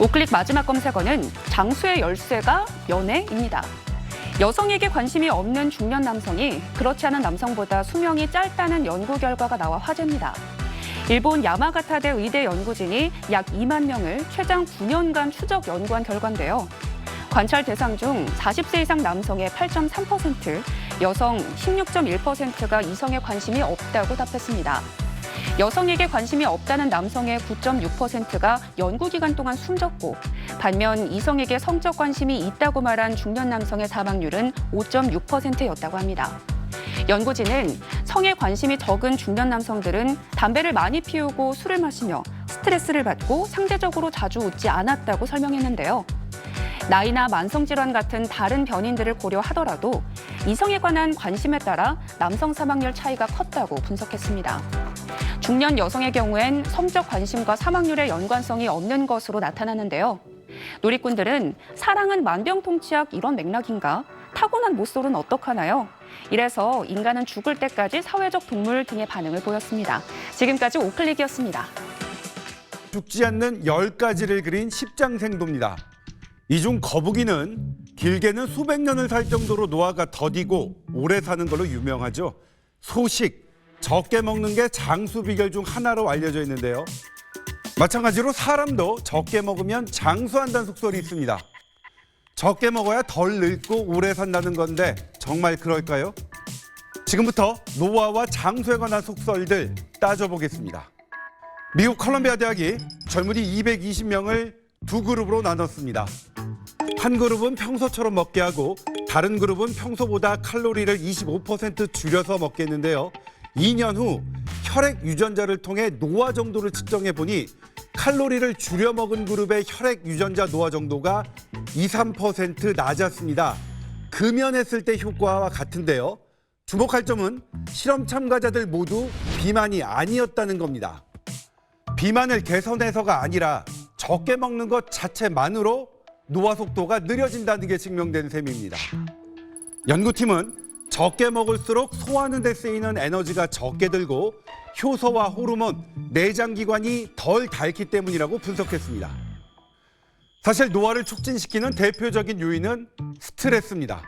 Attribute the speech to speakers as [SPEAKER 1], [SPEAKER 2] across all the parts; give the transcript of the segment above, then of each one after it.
[SPEAKER 1] 오클릭 마지막 검색어는 장수의 열쇠가 연애입니다. 여성에게 관심이 없는 중년 남성이 그렇지 않은 남성보다 수명이 짧다는 연구 결과가 나와 화제입니다. 일본 야마가타대 의대 연구진이 약 2만 명을 최장 9년간 추적 연구한 결과인데요. 관찰 대상 중 40세 이상 남성의 8.3%, 여성 16.1%가 이성에 관심이 없다고 답했습니다. 여성에게 관심이 없다는 남성의 9.6%가 연구기간 동안 숨졌고, 반면 이성에게 성적 관심이 있다고 말한 중년 남성의 사망률은 5.6%였다고 합니다. 연구진은 성에 관심이 적은 중년 남성들은 담배를 많이 피우고 술을 마시며 스트레스를 받고 상대적으로 자주 웃지 않았다고 설명했는데요. 나이나 만성질환 같은 다른 변인들을 고려하더라도 이성에 관한 관심에 따라 남성 사망률 차이가 컸다고 분석했습니다. 중년 여성의 경우엔 성적 관심과 사망률의 연관성이 없는 것으로 나타나는데요. 누리꾼들은 사랑은 만병통치약 이런 맥락인가? 타고난 모쏠은 어떡하나요? 이래서 인간은 죽을 때까지 사회적 동물 등의 반응을 보였습니다. 지금까지 오클릭이었습니다.
[SPEAKER 2] 죽지 않는 10가지를 그린 십장생도입니다. 이 중 거북이는 길게는 수백 년을 살 정도로 노화가 더디고 오래 사는 걸로 유명하죠. 소식, 적게 먹는 게 장수 비결 중 하나로 알려져 있는데요. 마찬가지로 사람도 적게 먹으면 장수한다는 속설이 있습니다. 적게 먹어야 덜 늙고 오래 산다는 건데 정말 그럴까요? 지금부터 노화와 장수에 관한 속설들 따져보겠습니다. 미국 컬럼비아 대학이 젊은이 220명을 두 그룹으로 나눴습니다. 한 그룹은 평소처럼 먹게 하고 다른 그룹은 평소보다 칼로리를 25% 줄여서 먹겠는데요. 2년 후 혈액 유전자를 통해 노화 정도를 측정해 보니 칼로리를 줄여 먹은 그룹의 혈액 유전자 노화 정도가 2~3% 낮았습니다. 금연했을 때 효과와 같은데요. 주목할 점은 실험 참가자들 모두 비만이 아니었다는 겁니다. 비만을 개선해서가 아니라 적게 먹는 것 자체만으로 노화 속도가 느려진다는 게 증명된 셈입니다. 연구팀은 적게 먹을수록 소화하는 데 쓰이는 에너지가 적게 들고 효소와 호르몬, 내장기관이 덜 닳기 때문이라고 분석했습니다. 사실 노화를 촉진시키는 대표적인 요인은 스트레스입니다.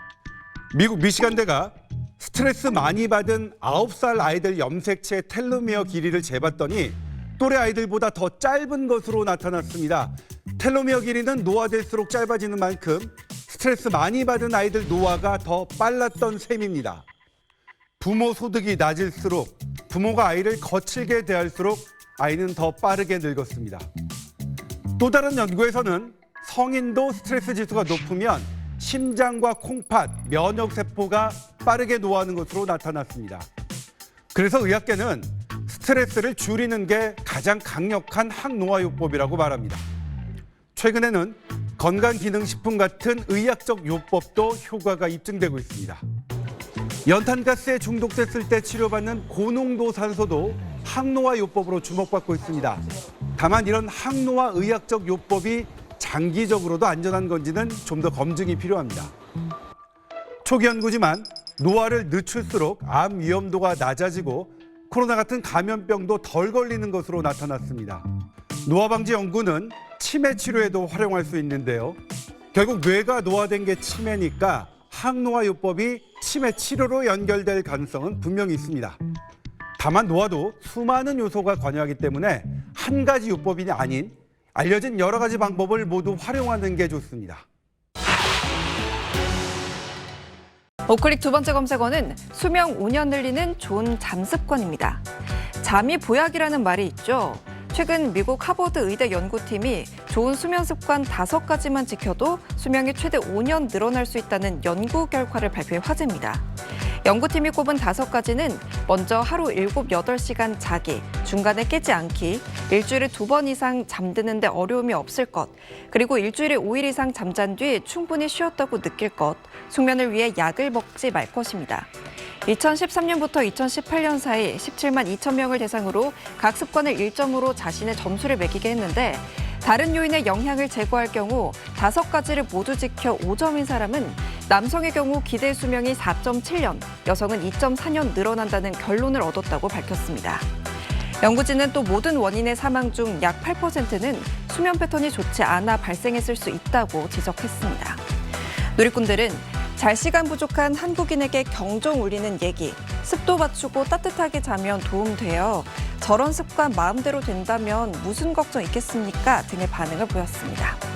[SPEAKER 2] 미국 미시간대가 스트레스 많이 받은 9살 아이들 염색체 텔로미어 길이를 재봤더니 또래 아이들보다 더 짧은 것으로 나타났습니다. 텔로미어 길이는 노화될수록 짧아지는 만큼 스트레스 많이 받은 아이들 노화가 더 빨랐던 셈입니다. 부모 소득이 낮을수록 부모가 아이를 거칠게 대할수록 아이는 더 빠르게 늙었습니다. 또 다른 연구에서는 성인도 스트레스 지수가 높으면 심장과 콩팥, 면역세포가 빠르게 노화하는 것으로 나타났습니다. 그래서 의학계는 스트레스를 줄이는 게 가장 강력한 항노화요법이라고 말합니다. 최근에는 건강기능식품 같은 의학적 요법도 효과가 입증되고 있습니다. 연탄가스에 중독됐을 때 치료받는 고농도 산소도 항노화요법으로 주목받고 있습니다. 다만 이런 항노화 의학적 요법이 장기적으로도 안전한 건지는 좀 더 검증이 필요합니다. 초기 연구지만 노화를 늦출수록 암 위험도가 낮아지고 코로나 같은 감염병도 덜 걸리는 것으로 나타났습니다. 노화 방지 연구는 치매 치료에도 활용할 수 있는데요. 결국 뇌가 노화된 게 치매니까 항노화요법이 치매 치료로 연결될 가능성은 분명히 있습니다. 다만 노화도 수많은 요소가 관여하기 때문에 한 가지 요법이 아닌 알려진 여러 가지 방법을 모두 활용하는 게 좋습니다.
[SPEAKER 3] 오클릭 두 번째 검색어는 수명 5년 늘리는 좋은 잠습관입니다. 잠이 보약이라는 말이 있죠. 최근 미국 하버드 의대 연구팀이 좋은 수면 습관 5가지만 지켜도 수명이 최대 5년 늘어날 수 있다는 연구 결과를 발표해 화제입니다. 연구팀이 꼽은 5가지는 먼저 하루 7, 8시간 자기, 중간에 깨지 않기, 일주일에 2번 이상 잠드는데 어려움이 없을 것, 그리고 일주일에 5일 이상 잠잔 뒤 충분히 쉬었다고 느낄 것, 숙면을 위해 약을 먹지 말 것입니다. 2013년부터 2018년 사이 17만 2천 명을 대상으로 각 습관을 1점으로 자신의 점수를 매기게 했는데 다른 요인의 영향을 제거할 경우 5가지를 모두 지켜 5점인 사람은 남성의 경우 기대 수명이 4.7년, 여성은 2.4년 늘어난다는 결론을 얻었다고 밝혔습니다. 연구진은 또 모든 원인의 사망 중 약 8%는 수면 패턴이 좋지 않아 발생했을 수 있다고 지적했습니다. 누리꾼들은 잘 시간 부족한 한국인에게 경종 울리는 얘기, 습도 맞추고 따뜻하게 자면 도움돼요. 저런 습관 마음대로 된다면 무슨 걱정 있겠습니까? 등의 반응을 보였습니다.